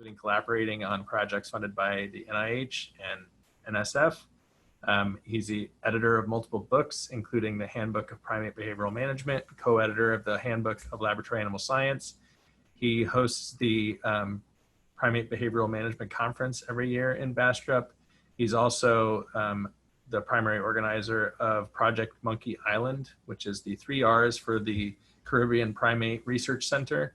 including collaborating on projects funded by the NIH and NSF. He's the editor of multiple books, including the Handbook of Primate Behavioral Management, co-editor of the Handbook of Laboratory Animal Science. He hosts the Primate Behavioral Management Conference every year in Bastrop. He's also the primary organizer of Project Monkey Island, which is the 3 R's for the Caribbean Primate Research Center,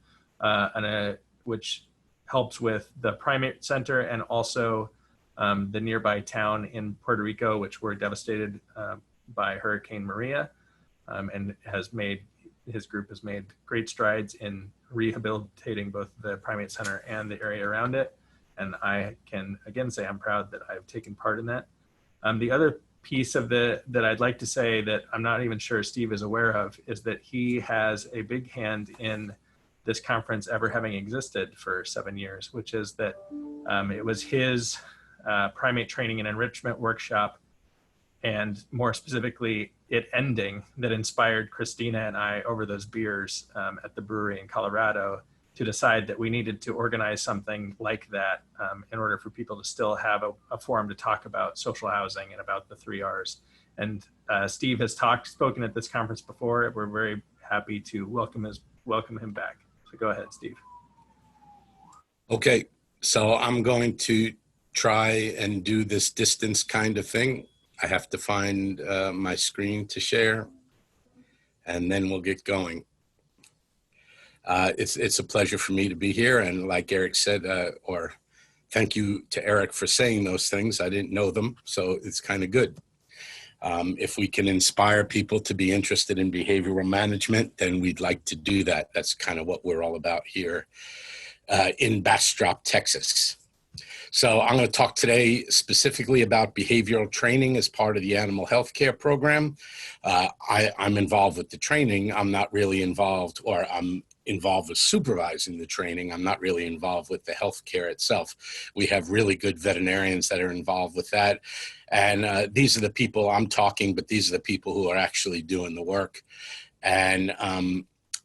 which helps with the Primate Center and also the nearby town in Puerto Rico, which were devastated by Hurricane Maria, and his group has made great strides in rehabilitating both the Primate Center and the area around it. And I can again say I'm proud that I've taken part in that. The other piece of that I'd like to say that I'm not even sure Steve is aware of is that he has a big hand in this conference ever having existed for 7 years, which is that it was his primate training and enrichment workshop, and more specifically it ending, that inspired Christina and I over those beers at the brewery in Colorado to decide that we needed to organize something like that in order for people to still have a forum to talk about social housing and about the 3 R's. And Steve has spoken at this conference before. We're very happy to welcome him back. So go ahead, Steve. Okay, so I'm going to try and do this distance kind of thing. I have to find my screen to share, and then we'll get going. It's a pleasure for me to be here, and like Eric said, or thank you to Eric for saying those things. I didn't know them, so it's kind of good. If we can inspire people to be interested in behavioral management, then we'd like to do that. That's kind of what we're all about here in Bastrop, Texas. So I'm going to talk today specifically about behavioral training as part of the animal healthcare program. I'm involved with the training. I'm not really involved, or I'm involved with supervising the training. I'm not really involved with the healthcare itself. We have really good veterinarians that are involved with that. And these are the people I'm talking, but these are the people who are actually doing the work. And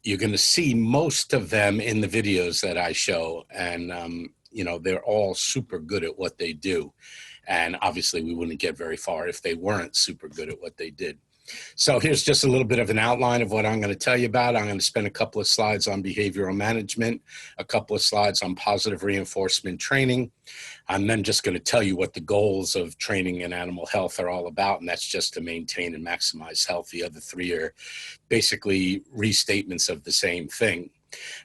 you're going to see most of them in the videos that I show. And you know, they're all super good at what they do. And obviously we wouldn't get very far if they weren't super good at what they did. So here's just a little bit of an outline of what I'm going to tell you about. I'm going to spend a couple of slides on behavioral management, a couple of slides on positive reinforcement training. I'm then just going to tell you what the goals of training in animal health are all about, and that's just to maintain and maximize health. The other 3 are basically restatements of the same thing.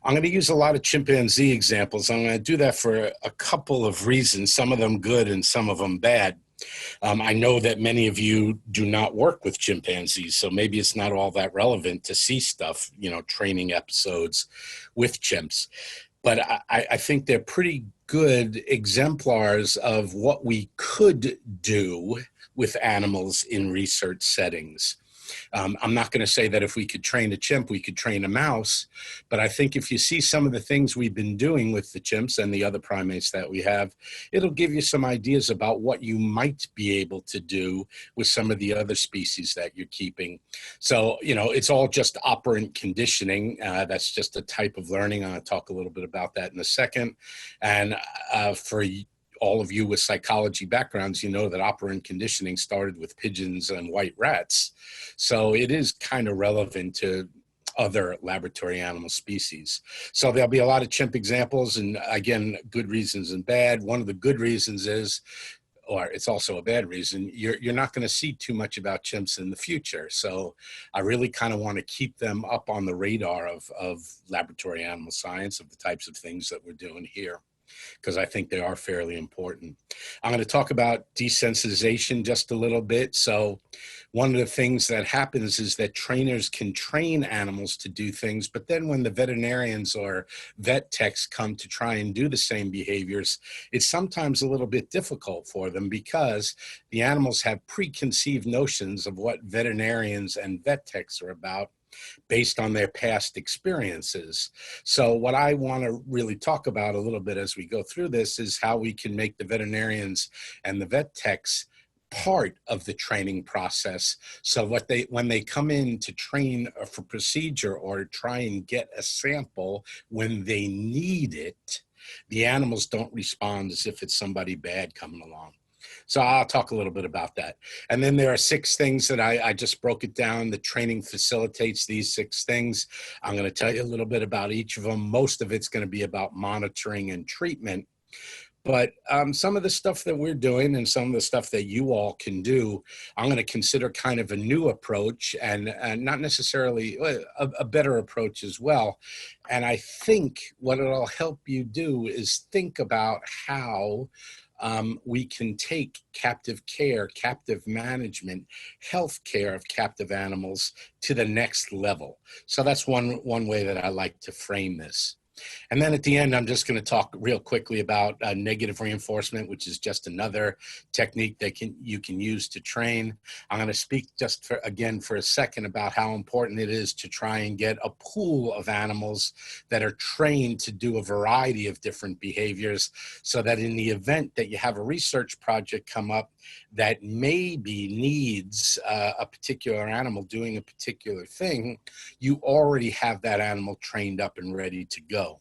I'm going to use a lot of chimpanzee examples. I'm going to do that for a couple of reasons, some of them good and some of them bad. I know that many of you do not work with chimpanzees, so maybe it's not all that relevant to see stuff, you know, training episodes with chimps. But I think they're pretty good exemplars of what we could do with animals in research settings. I'm not going to say that if we could train a chimp, we could train a mouse, but I think if you see some of the things we've been doing with the chimps and the other primates that we have, it'll give you some ideas about what you might be able to do with some of the other species that you're keeping. So, you know, it's all just operant conditioning. That's just a type of learning. I'll talk a little bit about that in a second. And for all of you with psychology backgrounds, you know that operant conditioning started with pigeons and white rats. So it is kind of relevant to other laboratory animal species. So there'll be a lot of chimp examples, and again, good reasons and bad. One of the good reasons is, or it's also a bad reason, you're not going to see too much about chimps in the future. So I really kind of want to keep them up on the radar of laboratory animal science, of the types of things that we're doing here, because I think they are fairly important. I'm going to talk about desensitization just a little bit. So one of the things that happens is that trainers can train animals to do things, but then when the veterinarians or vet techs come to try and do the same behaviors, it's sometimes a little bit difficult for them because the animals have preconceived notions of what veterinarians and vet techs are about, based on their past experiences. So what I want to really talk about a little bit as we go through this is how we can make the veterinarians and the vet techs part of the training process. So when they come in to train for procedure or try and get a sample when they need it, the animals don't respond as if it's somebody bad coming along. So I'll talk a little bit about that. And then there are 6 things that I just broke it down. The training facilitates these 6 things. I'm going to tell you a little bit about each of them. Most of it's going to be about monitoring and treatment. But some of the stuff that we're doing and some of the stuff that you all can do, I'm going to consider kind of a new approach and not necessarily a better approach as well. And I think what it'll help you do is think about how we can take captive care, captive management, health care of captive animals to the next level. So that's one way that I like to frame this. And then at the end, I'm just going to talk real quickly about negative reinforcement, which is just another technique that you can use to train. I'm going to speak just again for a second about how important it is to try and get a pool of animals that are trained to do a variety of different behaviors, so that in the event that you have a research project come up that maybe needs a particular animal doing a particular thing, you already have that animal trained up and ready to go.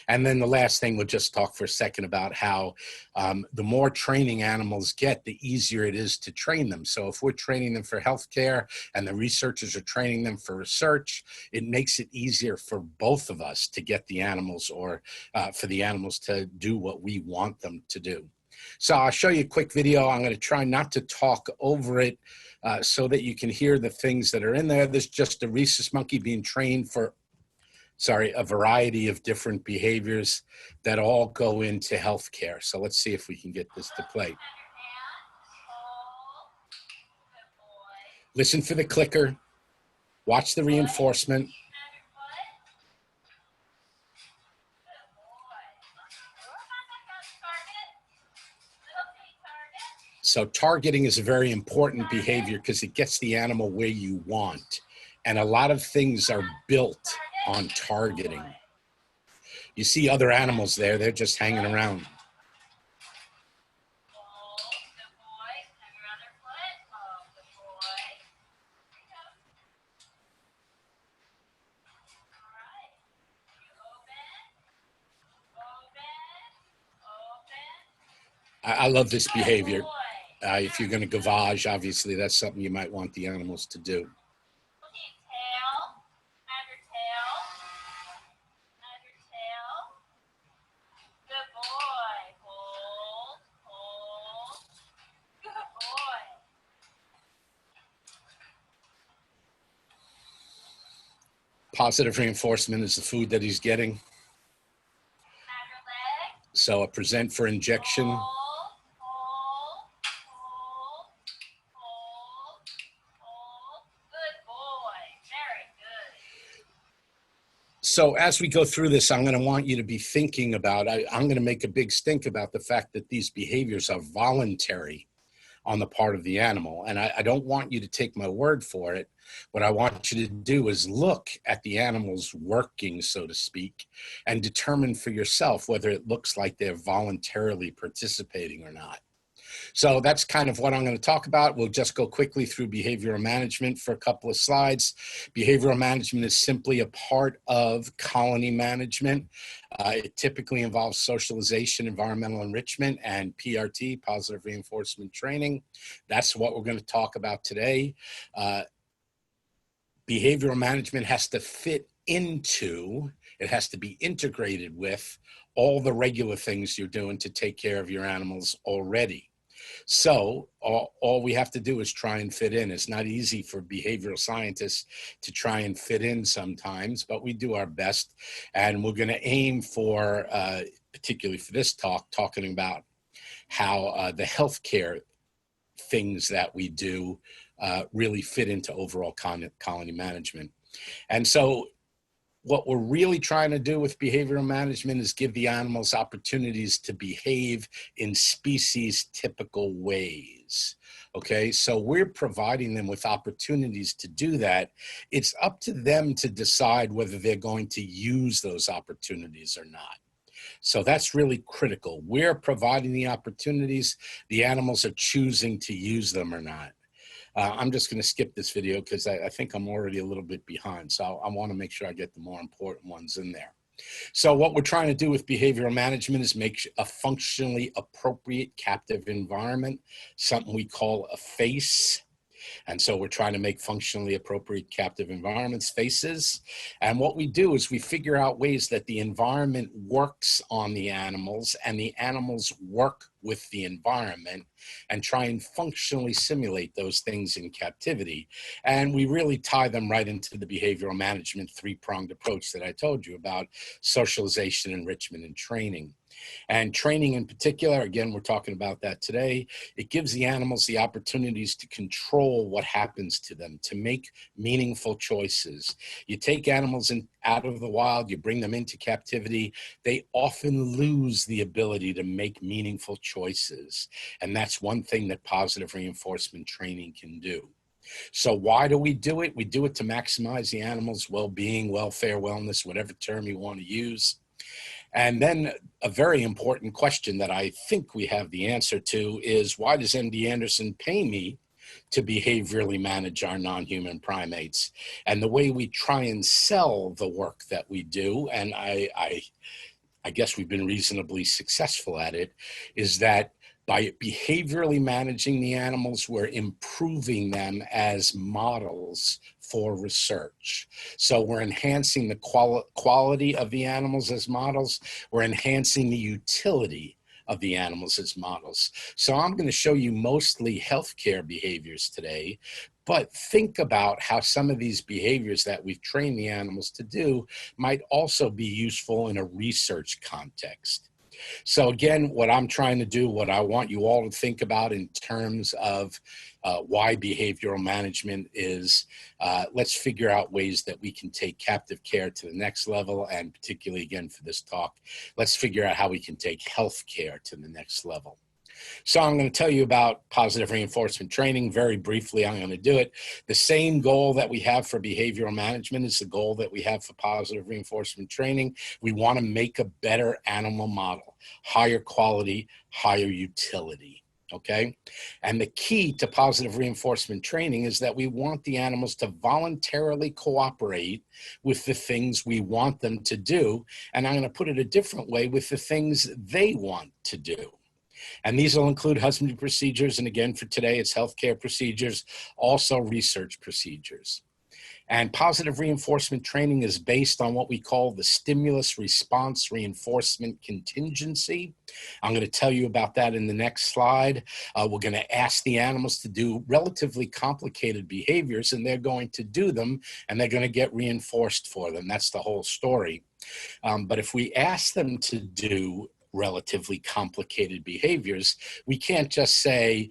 And then the last thing, we'll just talk for a second about how the more training animals get, the easier it is to train them. So if we're training them for healthcare and the researchers are training them for research, it makes it easier for both of us to get the animals, or for the animals to do what we want them to do. So I'll show you a quick video. I'm going to try not to talk over it so that you can hear the things that are in there. There's just a rhesus monkey being trained for a variety of different behaviors that all go into healthcare. So let's see if we can get this to play. Listen for the clicker. Watch the reinforcement. So targeting is a very important behavior because it gets the animal where you want. And a lot of things are built on targeting. You see other animals there, they're just hanging around. I love this behavior. If you're going to gavage, obviously that's something you might want the animals to do. Positive reinforcement is the food that he's getting. So a present for injection. So as we go through this, I'm going to want you to be thinking about, I'm going to make a big stink about the fact that these behaviors are voluntary on the part of the animal. And I don't want you to take my word for it. What I want you to do is look at the animals working, so to speak, and determine for yourself whether it looks like they're voluntarily participating or not. So that's kind of what I'm going to talk about. We'll just go quickly through behavioral management for a couple of slides. Behavioral management is simply a part of colony management. It typically involves socialization, environmental enrichment, and PRT, positive reinforcement training. That's what we're going to talk about today. Behavioral management has to fit into, it has to be integrated with all the regular things you're doing to take care of your animals already. So all we have to do is try and fit in. It's not easy for behavioral scientists to try and fit in sometimes, but we do our best. And we're going to aim for, particularly for this talk, talking about how the healthcare things that we do really fit into overall colony management. And so what we're really trying to do with behavioral management is give the animals opportunities to behave in species typical ways. Okay, so we're providing them with opportunities to do that. It's up to them to decide whether they're going to use those opportunities or not. So that's really critical. We're providing the opportunities. The animals are choosing to use them or not. I'm just going to skip this video because I think I'm already a little bit behind. So I want to make sure I get the more important ones in there. So what we're trying to do with behavioral management is make a functionally appropriate captive environment, something we call a FACE. And so we're trying to make functionally appropriate captive environments, FACEs. And what we do is we figure out ways that the environment works on the animals and the animals work with the environment, and try and functionally simulate those things in captivity. And we really tie them right into the behavioral management three-pronged approach that I told you about: socialization, enrichment, and training. And training in particular, again, we're talking about that today. It gives the animals the opportunities to control what happens to them, to make meaningful choices. You take animals out of the wild, you bring them into captivity, they often lose the ability to make meaningful choices. And that's one thing that positive reinforcement training can do. So why do we do it? We do it to maximize the animal's well-being, welfare, wellness, whatever term you want to use. And then a very important question that I think we have the answer to is, why does MD Anderson pay me to behaviorally manage our non-human primates? And the way we try and sell the work that we do, and I guess we've been reasonably successful at it, is that by behaviorally managing the animals, we're improving them as models for research. So we're enhancing the quality of the animals as models. We're enhancing the utility of the animals as models. So I'm going to show you mostly healthcare behaviors today, but think about how some of these behaviors that we've trained the animals to do might also be useful in a research context. So again, what I'm trying to do, what I want you all to think about in terms of why behavioral management is, let's figure out ways that we can take captive care to the next level, and particularly, again, for this talk, let's figure out how we can take health care to the next level. So I'm going to tell you about positive reinforcement training. Very briefly, I'm going to do it. The same goal that we have for behavioral management is the goal that we have for positive reinforcement training. We want to make a better animal model, higher quality, higher utility. Okay. And the key to positive reinforcement training is that we want the animals to voluntarily cooperate with the things we want them to do. And I'm going to put it a different way, with the things they want to do. And these will include husbandry procedures. And again, for today, it's healthcare procedures, also research procedures. And positive reinforcement training is based on what we call the stimulus response reinforcement contingency. I'm going to tell you about that in the next slide. We're going to ask the animals to do relatively complicated behaviors, and they're going to do them, and they're going to get reinforced for them. That's the whole story. But if we ask them to do relatively complicated behaviors, we can't just say,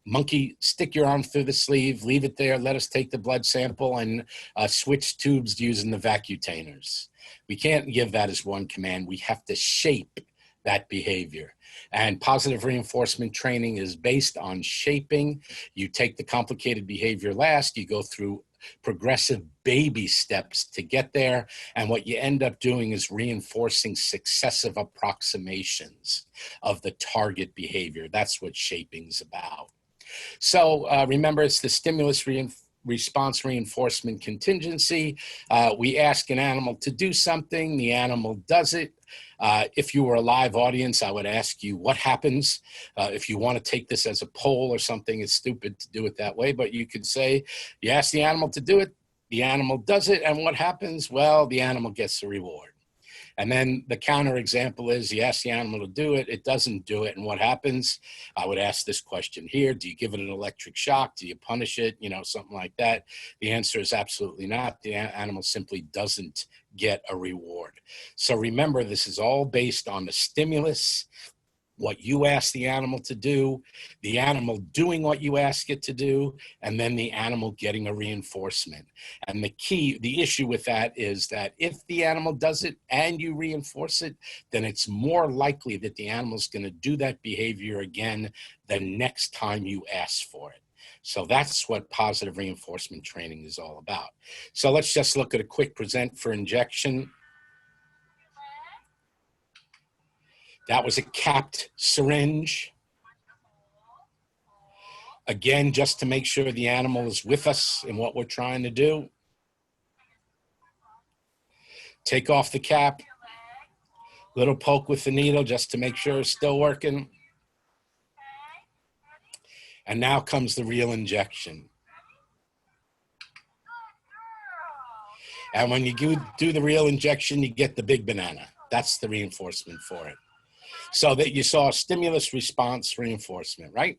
monkey, stick your arm through the sleeve, leave it there, let us take the blood sample, and switch tubes using the vacutainers. We can't give that as one command. We have to shape that behavior. And positive reinforcement training is based on shaping. You take the complicated behavior last, you go through progressive baby steps to get there. And what you end up doing is reinforcing successive approximations of the target behavior. That's what shaping's about. So remember, it's the stimulus response reinforcement contingency. We ask an animal to do something, the animal does it. If you were a live audience, I would ask you what happens. If you want to take this as a poll or something, it's stupid to do it that way, but you could say, you ask the animal to do it, the animal does it, and what happens? Well, the animal gets the reward. And then the counter example is, you ask the animal to do it, it doesn't do it, and what happens? I would ask this question here: do you give it an electric shock? Do you punish it? You know, something like that. The answer is absolutely not. The animal simply doesn't get a reward. So remember, this is all based on the stimulus, what you ask the animal to do, the animal doing what you ask it to do, and then the animal getting a reinforcement. And the issue with that is that if the animal does it and you reinforce it, then it's more likely that the animal's going to do that behavior again the next time you ask for it. So that's what positive reinforcement training is all about. So let's just look at a quick present for injection. That was a capped syringe. Again, just to make sure the animal is with us in what we're trying to do. Take off the cap, little poke with the needle just to make sure it's still working. And now comes the real injection. And when you do the real injection, you get the big banana. That's the reinforcement for it. So that you saw stimulus response reinforcement, right?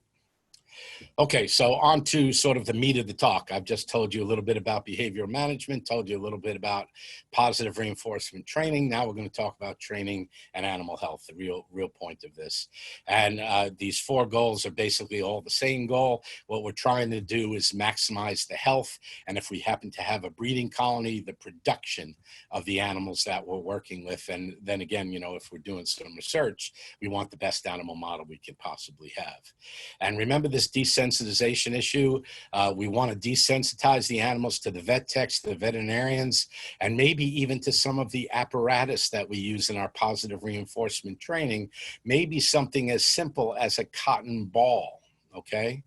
Okay, so on to sort of the meat of the talk. I've just told you a little bit about behavioral management, told you a little bit about positive reinforcement training. Now we're going to talk about training and animal health, the real point of this. And these 4 goals are basically all the same goal. What we're trying to do is maximize the health, and if we happen to have a breeding colony, the production of the animals that we're working with. And then again, you know, if we're doing some research, we want the best animal model we can possibly have. And remember this desensitization issue. We want to desensitize the animals to the vet techs, the veterinarians, and maybe even to some of the apparatus that we use in our positive reinforcement training, maybe something as simple as a cotton ball, okay?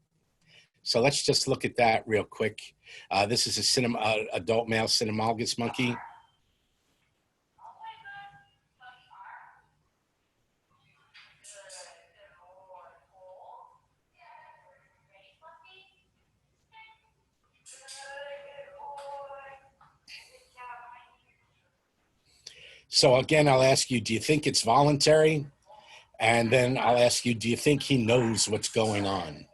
So let's just look at that real quick. This is a adult male cynomolgus monkey. So again, I'll ask you, do you think it's voluntary? And then I'll ask you, do you think he knows what's going on?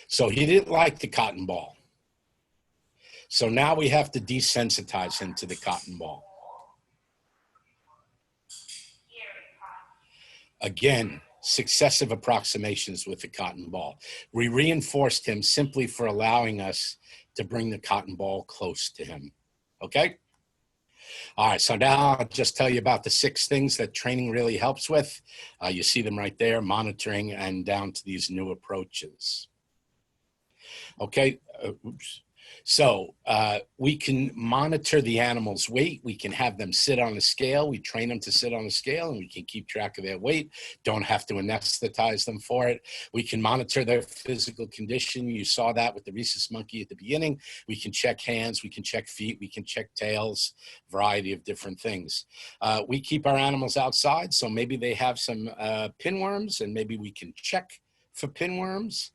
So he didn't like the cotton ball. So now we have to desensitize him to the cotton ball. Again, successive approximations with the cotton ball. We reinforced him simply for allowing us to bring the cotton ball close to him. Okay? All right, so now I'll just tell you about the 6 things that training really helps with. You see them right there, monitoring and down to these new approaches. Okay, So we can monitor the animal's weight. We can have them sit on a scale. We train them to sit on a scale, and we can keep track of their weight. Don't have to anesthetize them for it. We can monitor their physical condition. You saw that with the rhesus monkey at the beginning. We can check hands. We can check feet. We can check tails, variety of different things. We keep our animals outside, so maybe they have some pinworms, and maybe we can check for pinworms.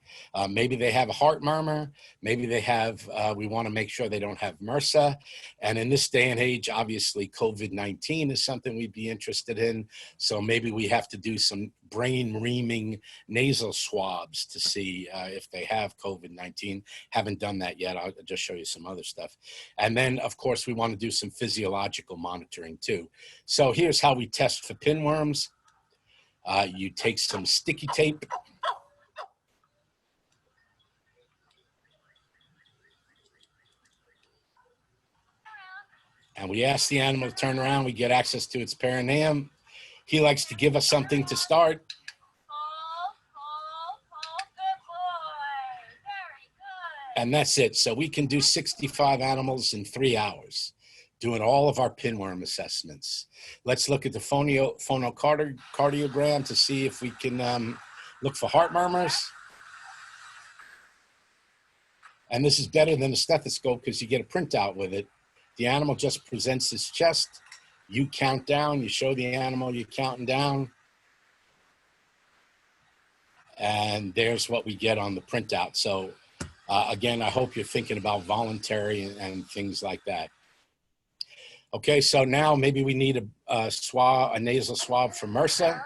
Maybe they have a heart murmur. Maybe they have, we want to make sure they don't have MRSA. And in this day and age, obviously COVID-19 is something we'd be interested in. So maybe we have to do some brain reaming nasal swabs to see if they have COVID-19. Haven't done that yet. I'll just show you some other stuff. And then of course we want to do some physiological monitoring too. So here's how we test for pinworms. You take some sticky tape. And we ask the animal to turn around. We get access to its perineum. He likes to give us something to start. Good boy. Very good. And that's it. So we can do 65 animals in 3 hours, doing all of our pinworm assessments. Let's look at the phonocardiogram to see if we can look for heart murmurs. And this is better than a stethoscope because you get a printout with it. The animal just presents his chest. You count down. You show the animal you're counting down. And there's what we get on the printout. So again, I hope you're thinking about voluntary and things like that. Okay, so now maybe we need a nasal swab for MRSA.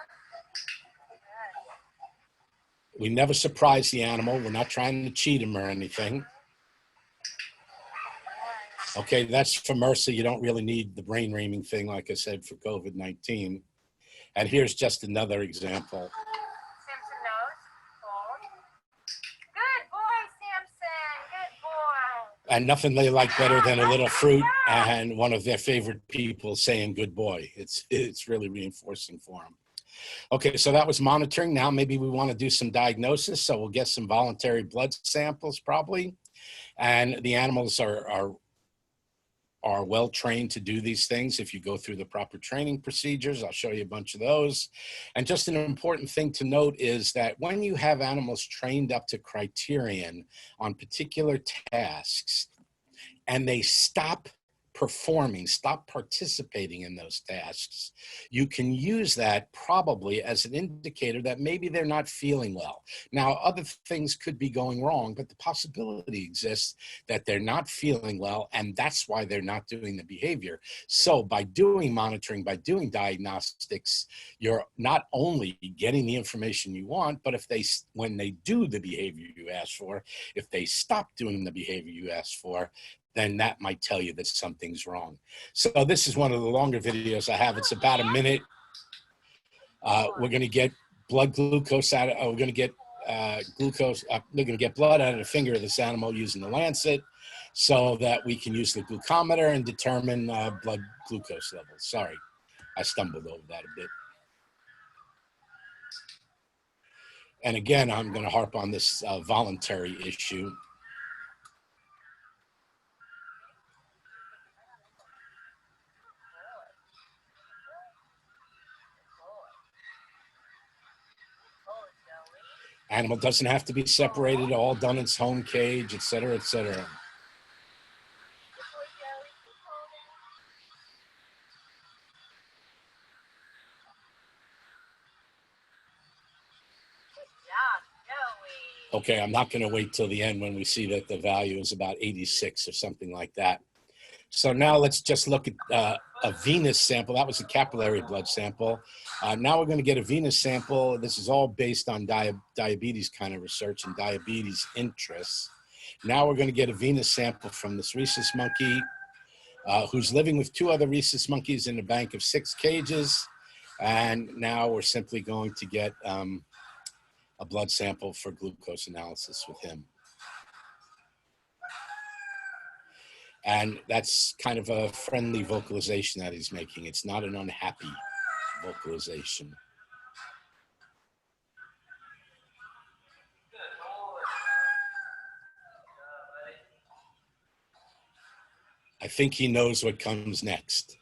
We never surprise the animal. We're not trying to cheat him or anything. Okay, that's for MRSA. You don't really need the brain reaming thing, like I said, for COVID-19. And here's just another example. Samson nose. Hold. Good boy, Samson. Good boy. And nothing they like better than a little fruit and one of their favorite people saying good boy. It's really reinforcing for them. Okay, so that was monitoring. Now maybe we want to do some diagnosis. So we'll get some voluntary blood samples probably. And the animals are well trained to do these things if you go through the proper training procedures. I'll show you a bunch of those. And just an important thing to note is that when you have animals trained up to criterion on particular tasks and they stop performing, stop participating in those tasks, you can use that probably as an indicator that maybe they're not feeling well. Now, other things could be going wrong, but the possibility exists that they're not feeling well, and that's why they're not doing the behavior. So by doing monitoring, by doing diagnostics, you're not only getting the information you want, but if they, when they do the behavior you ask for, if they stop doing the behavior you ask for, then that might tell you that something's wrong. So this is one of the longer videos I have. It's about a minute. We're going to get blood glucose out of, we're going to get glucose, we're going to get blood out of the finger of this animal using the lancet so that we can use the glucometer and determine blood glucose levels. Sorry, I stumbled over that a bit. And again, I'm going to harp on this voluntary issue. Animal doesn't have to be separated, all done in its home cage, et cetera, et cetera. Okay, I'm not going to wait till the end when we see that the value is about 86 or something like that. So now let's just look at a venous sample. That was a capillary blood sample. Now we're going to get a venous sample. This is all based on diabetes kind of research and diabetes interests. Now we're going to get a venous sample from this rhesus monkey who's living with 2 other rhesus monkeys in a bank of 6 cages. And now we're simply going to get a blood sample for glucose analysis with him. And that's kind of a friendly vocalization that he's making. It's not an unhappy vocalization. I think he knows what comes next.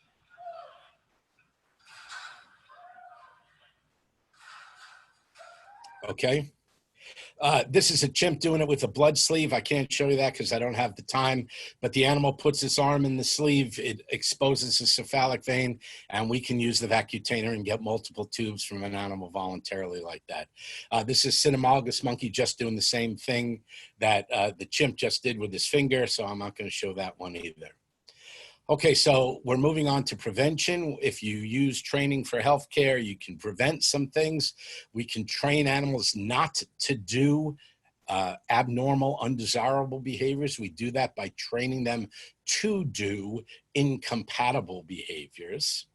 Okay. This is a chimp doing it with a blood sleeve. I can't show you that because I don't have the time, but the animal puts its arm in the sleeve, it exposes the cephalic vein, and we can use the vacutainer and get multiple tubes from an animal voluntarily like that. This is cynomolgus monkey just doing the same thing that the chimp just did with his finger, so I'm not going to show that one either. Okay, so we're moving on to prevention. If you use training for healthcare, you can prevent some things. We can train animals not to do abnormal, undesirable behaviors. We do that by training them to do incompatible behaviors.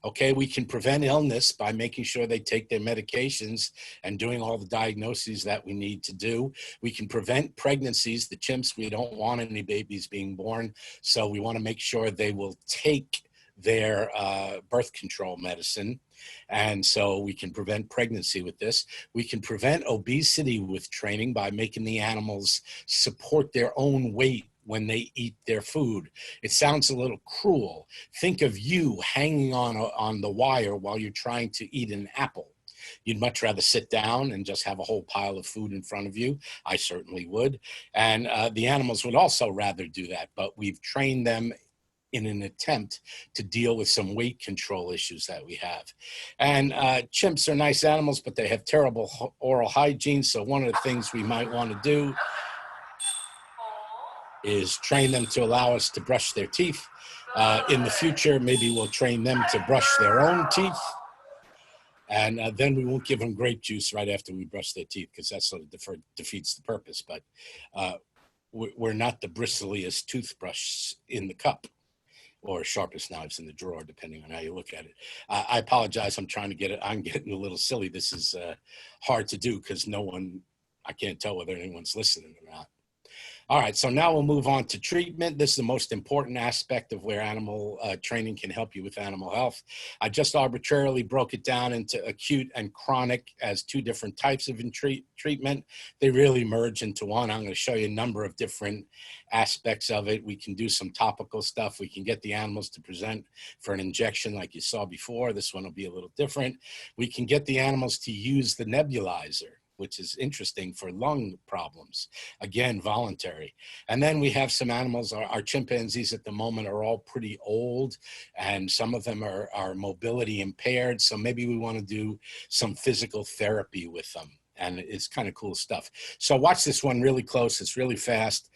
Okay, we can prevent illness by making sure they take their medications and doing all the diagnoses that we need to do. We can prevent pregnancies. The chimps, we don't want any babies being born, so we want to make sure they will take their birth control medicine. And so we can prevent pregnancy with this. We can prevent obesity with training by making the animals support their own weight when they eat their food. It sounds a little cruel. Think of you hanging on the wire while you're trying to eat an apple. You'd much rather sit down and just have a whole pile of food in front of you. I certainly would. And the animals would also rather do that, but we've trained them in an attempt to deal with some weight control issues that we have. And chimps are nice animals, but they have terrible oral hygiene. So one of the things we might want to do is train them to allow us to brush their teeth. In the future, maybe we'll train them to brush their own teeth. And then we won't give them grape juice right after we brush their teeth, because that sort of defeats the purpose. But we're not the bristliest toothbrush in the cup or sharpest knives in the drawer, depending on how you look at it. I apologize. I'm trying to get it. I'm getting a little silly. This is hard to do because I can't tell whether anyone's listening or not. All right, so now we'll move on to treatment. This is the most important aspect of where animal training can help you with animal health. I just arbitrarily broke it down into acute and chronic as 2 different types of treatment. They really merge into one. I'm going to show you a number of different aspects of it. We can do some topical stuff. We can get the animals to present for an injection like you saw before. This one will be a little different. We can get the animals to use the nebulizer. which is interesting for lung problems. Again, voluntary. And then we have some animals, our chimpanzees at the moment are all pretty old, and some of them are mobility impaired. So maybe we want to do some physical therapy with them. And it's kind of cool stuff. So watch this one really close. It's really fast.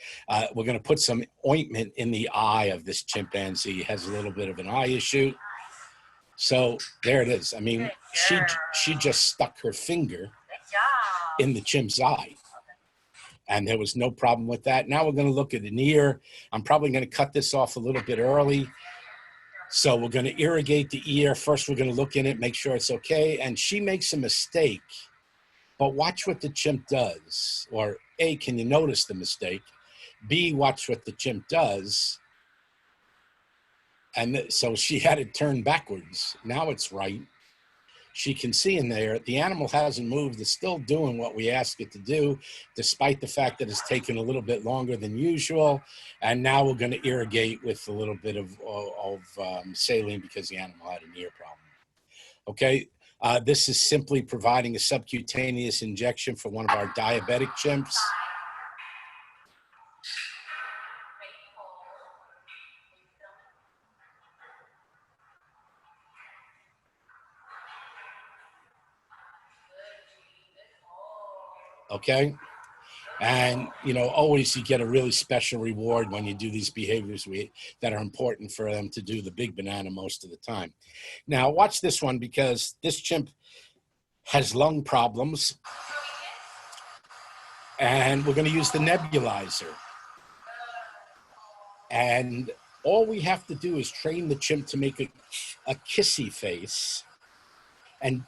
We're going to put some ointment in the eye of this chimpanzee. He has a little bit of an eye issue. So there it is. I mean, she just stuck her finger in the chimp's eye. And there was no problem with that. Now we're going to look at an ear. I'm probably going to cut this off a little bit early. So we're going to irrigate the ear. First, we're going to look in it, make sure it's okay. And she makes a mistake. But watch what the chimp does. Or A, can you notice the mistake? B, watch what the chimp does. And so she had it turned backwards. Now it's right. She can see in there, the animal hasn't moved. It's still doing what we ask it to do, despite the fact that it's taken a little bit longer than usual. And now we're going to irrigate with a little bit of saline because the animal had an ear problem. Okay, this is simply providing a subcutaneous injection for one of our diabetic chimps. Okay. And, you know, always you get a really special reward when you do these behaviors that are important for them to do the big banana most of the time. Now, watch this one because this chimp has lung problems. And we're going to use the nebulizer. And all we have to do is train the chimp to make a kissy face and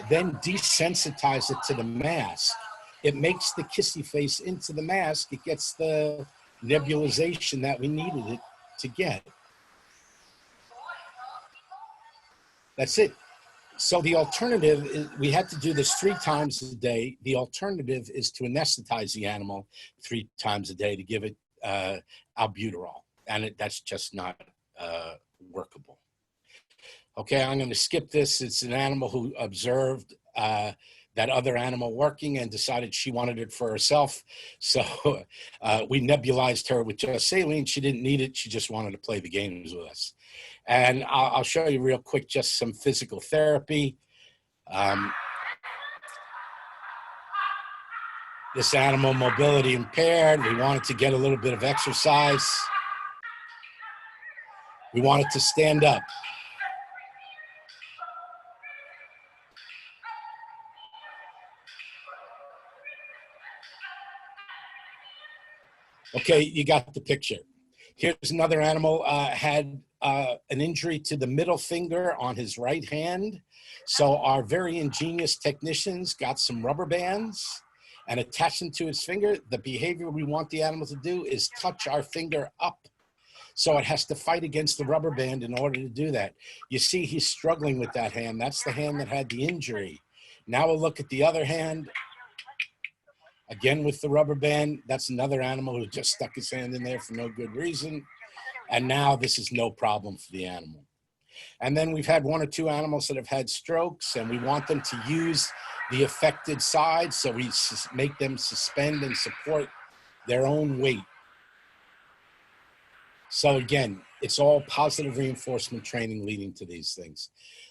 then desensitize it to the mask. It makes the kissy face into the mask. It gets the nebulization that we needed it to get. That's it. So the alternative is, we had to do this 3 times a day. The alternative is to anesthetize the animal 3 times a day to give it albuterol. And that's just not workable. Okay, I'm going to skip this. It's an animal who observed that other animal working and decided she wanted it for herself. So we nebulized her with just saline. She didn't need it. She just wanted to play the games with us. And I'll show you real quick just some physical therapy. This animal mobility impaired. We wanted to get a little bit of exercise. We wanted to stand up. Okay, you got the picture. Here's another animal, had an injury to the middle finger on his right hand. So our very ingenious technicians got some rubber bands and attached them to his finger. The behavior we want the animal to do is touch our finger up. So it has to fight against the rubber band in order to do that. You see he's struggling with that hand. That's the hand that had the injury. Now we'll look at the other hand. Again, with the rubber band, that's another animal who just stuck his hand in there for no good reason. And now this is no problem for the animal. And then we've had 1 or 2 animals that have had strokes, and we want them to use the affected side. So we make them suspend and support their own weight. So again, it's all positive reinforcement training leading to these things.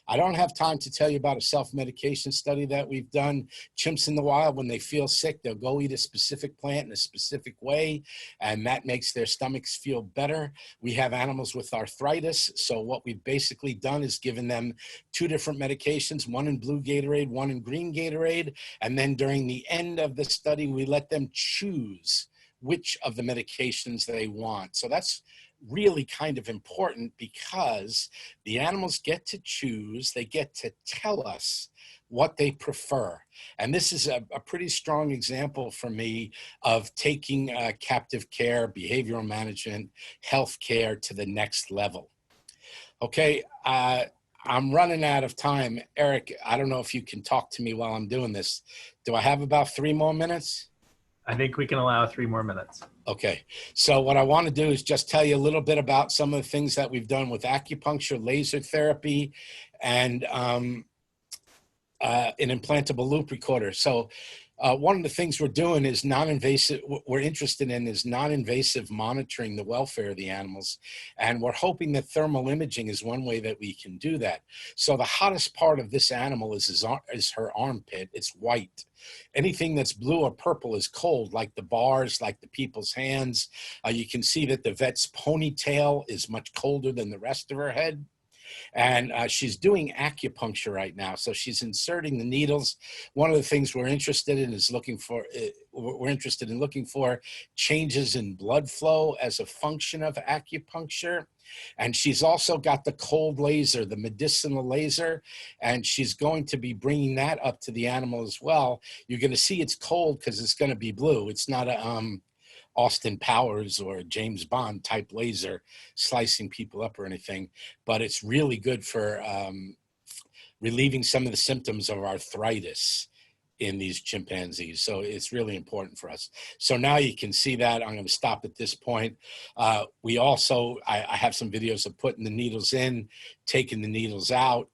I don't have time to tell you about a self-medication study that we've done. Chimps in the wild, when they feel sick, they'll go eat a specific plant in a specific way, and that makes their stomachs feel better. We have animals with arthritis, so what we've basically done is given them 2 different medications, 1 in blue Gatorade, 1 in green Gatorade, and then during the end of the study, we let them choose which of the medications they want. So that's really kind of important because the animals get to choose, they get to tell us what they prefer. And this is a pretty strong example for me of taking captive care, behavioral management, health care to the next level. Okay, I'm running out of time. Eric, I don't know if you can talk to me while I'm doing this. Do I have about 3 more minutes? I think we can allow 3 more minutes. Okay, so what I want to do is just tell you a little bit about some of the things that we've done with acupuncture, laser therapy, and an implantable loop recorder. So one of the things we're doing is non-invasive, we're interested in is non-invasive monitoring the welfare of the animals. And we're hoping that thermal imaging is one way that we can do that. So the hottest part of this animal is her armpit. It's white. Anything that's blue or purple is cold, like the bars, like the people's hands. You can see that the vet's ponytail is much colder than the rest of her head. And she's doing acupuncture right now. So she's inserting the needles. One of the things we're interested in is looking for changes in blood flow as a function of acupuncture. And she's also got the cold laser, the medicinal laser, and she's going to be bringing that up to the animal as well. You're going to see it's cold because it's going to be blue. It's not a Austin Powers or James Bond type laser slicing people up or anything, but it's really good for relieving some of the symptoms of arthritis in these chimpanzees. So it's really important for us. So now you can see that. I'm going to stop at this point. We also, I have some videos of putting the needles in, taking the needles out,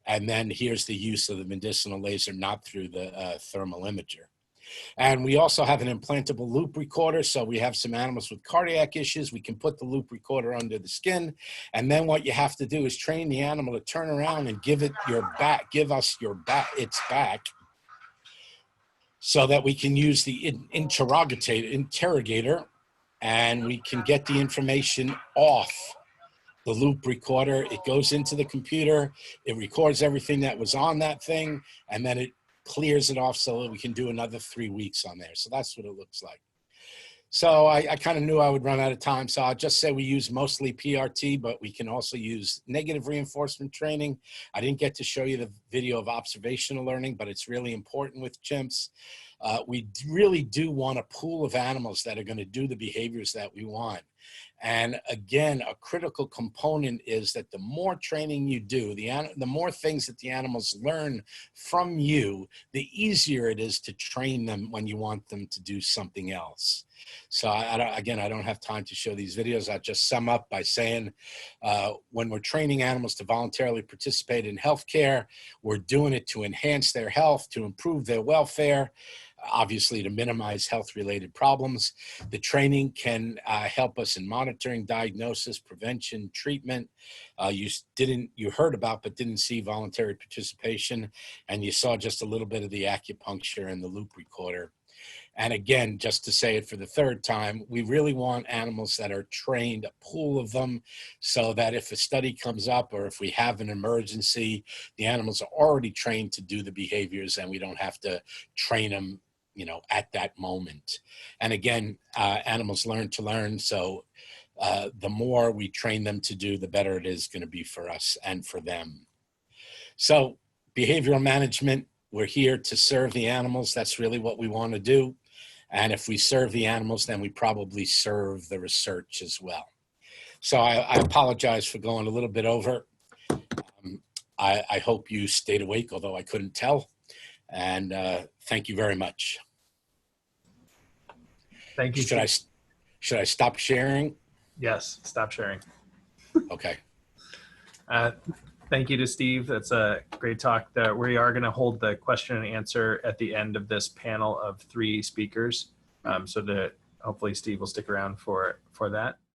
and then here's the use of the medicinal laser, not through the thermal imager. And we also have an implantable loop recorder. So we have some animals with cardiac issues. We can put the loop recorder under the skin. And then what you have to do is train the animal to turn around and give us its back, so that we can use the interrogator, and we can get the information off the loop recorder. It goes into the computer. It records everything that was on that thing, and then it clears it off so that we can do another 3 weeks on there. So that's what it looks like. So I kind of knew I would run out of time. So I'll just say we use mostly PRT, but we can also use negative reinforcement training. I didn't get to show you the video of observational learning, but it's really important with chimps. We really do want a pool of animals that are going to do the behaviors that we want. And again, a critical component is that the more training you do, the more things that the animals learn from you, the easier it is to train them when you want them to do something else. So again, I don't have time to show these videos. I'll just sum up by saying when we're training animals to voluntarily participate in healthcare, we're doing it to enhance their health, to improve their welfare, obviously to minimize health-related problems. The training can help us in monitoring, diagnosis, prevention, treatment. You heard about but didn't see voluntary participation, and you saw just a little bit of the acupuncture and the loop recorder. And again, just to say it for the third time, we really want animals that are trained, a pool of them, so that if a study comes up or if we have an emergency, the animals are already trained to do the behaviors and we don't have to train them, at that moment. And again, animals learn to learn. So the more we train them to do, the better it is going to be for us and for them. So behavioral management, we're here to serve the animals. That's really what we want to do. And if we serve the animals, then we probably serve the research as well. So I apologize for going a little bit over. I hope you stayed awake, although I couldn't tell. And thank you very much. Thank you. Should I stop sharing? Yes, stop sharing. Okay. Thank you to Steve. That's a great talk. We are going to hold the question and answer at the end of this panel of 3 speakers. So hopefully Steve will stick around for that.